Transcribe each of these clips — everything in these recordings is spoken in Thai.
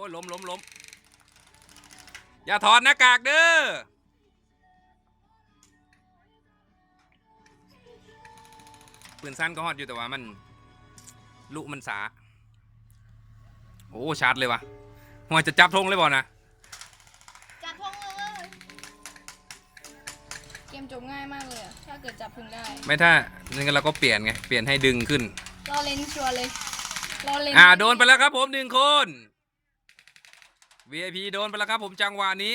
ยล้มอย่าถอดหน้ากากเด้อปืนสั้นก็ฮอตอยู่แต่ว่ามันลุมันสาโอ้ชาร์จเลยวะหัวจะจับธงเลยบ่นะจับธงเลยเกมจบง่ายมากเลยถ้าเกิดจับธงได้ไม่ถ้างั้นเราก็เปลี่ยนไงเปลี่ยนให้ดึงขึ้นรอเลนชัวร์เลยรอเลนโดนไปแล้วครับผม1 คน VIP โดนไปแล้วครับผมจังหวะนี้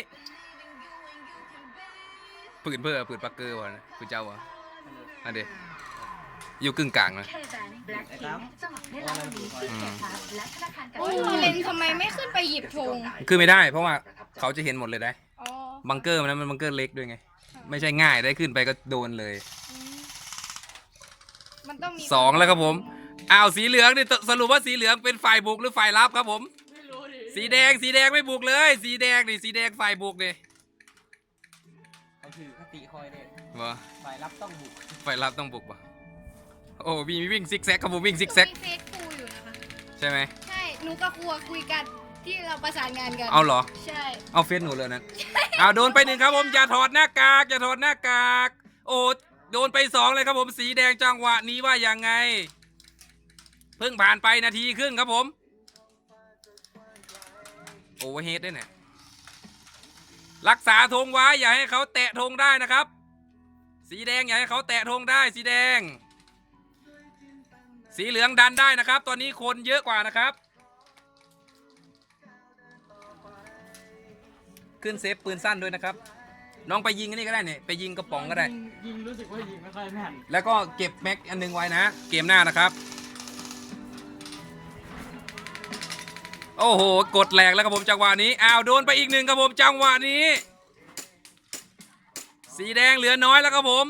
ปืนปักเกอร์วะนะปืนเจ้าวะอันเดียอยู่กึ่งกลางนะโอ้เลนทำไมไม่ขึ้นไปหยิบธงขึ้นไม่ได้เพราะว่าเขาจะเห็นหมดเลยได้บังเกอร์มันบังเกอร์เล็กด้วยไงไม่ใช่ง่ายได้ขึ้นไปก็โดนเลยมันต้องมี2แล้วครับผมสีเหลืองนี่สรุปว่าสีเหลืองเป็นฝ่ายบุกหรือฝ่ายรับครับผมสีแดงไม่บุกเลยสีแดงฝ่ายบุกนี่เขาถือคติคอยเด็ดฝ่ายรับต้องบุกป่ะโอ้มีวิ่งซิกแซกครับผมวิ่งซิกแซกมีเฟซครูอยู่นะคะใช่ไหมใช่หนูกับครูคุยกันที่เราประสานงานกันเอาเหรอใช่เอาเฟซหนูเลยนั้นโดนไป1ครับผมอย่าถอดหน้ากากโอ้โดนไป2เลยครับผมสีแดงจังหวะนี้ว่ายังไงเพิ่งผ่านไปนาทีครึ่งครับผมโอเวอร์เฮดด้วยเนี่ยรักษาธงไว้อย่าให้เขาแตะธงได้นะครับสีแดงอย่าให้เขาแตะธงได้สีแดงสีเหลืองดันได้นะครับตอนนี้คนเยอะกว่านะครับขึ้นเซฟปืนสั้นด้วยนะครับน้องไปยิงอันนี้ก็ได้เนี่ยไปยิงกระป๋องก็ได้ยิงรู้สึกว่ายิงไม่ค่อยแม่นแล้วก็เก็บแม็กอันนึงไว้นะเกมหน้านะครับโอ้โหกดแหลกแล้วครับผมจังหวะนี้โดนไปอีก1ครับผมจังหวะนี้สีแดงเหลือน้อยแล้วครับผม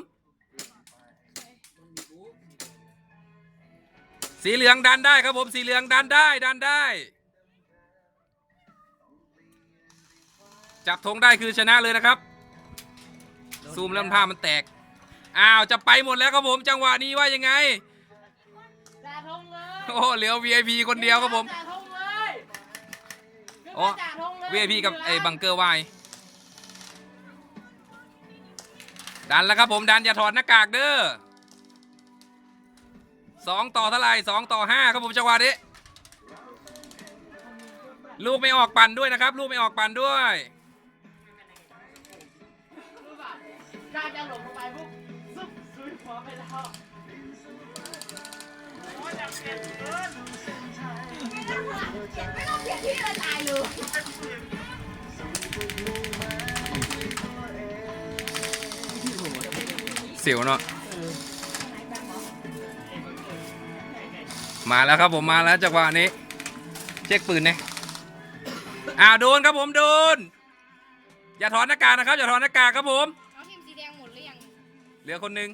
สีเหลืองดันได้ครับผมสีเหลืองดันได้จับธงได้คือชนะเลยนะครับซูมแล้วภาพมันแตกจะไปหมดแล้วครับผมจังหวะนี้ว่ายังไงโอ้เหลือ VIP คนเดียวครับผมโอ้ VIP กับไอ้บังเกอร์วายดันแล้วครับผมดันอย่าถอดหน้ากากเด้อ2 ต่อเท่าไหร่2 ต่อ 5ครับผมจังหวะนี้ลูกไม่ออกปั่นด้วยนะครับลูกไม่ออกปั่นด้วยการจะหลงลงไปปุ๊บซุบซุยหัวไปแล้วไม่ต้องเปลี่ยนที่ละตายเลยเสียวเนาะมาแล้วครับผมมาแล้วจังหวะนี้เช็คปืนเนี่ยโดนครับผมโดนอย่าถอดหน้ากากนะครับอย่าถอดหน้ากากครับผมเอาทีมสีแดงหมดหรือยังเหลือคนหนึ่ง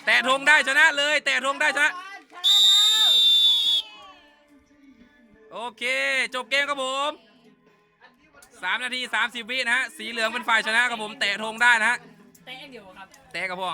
แตะธงได้ชนะเลยแตะธงได้ชนะโอเคจบเกมครับผม3 นาที 30 วินะฮะสีเหลืองเป็นฝ่ายชนะครับผมแตะธงได้นะฮะเตะเดียวครับแตะกับพ่อ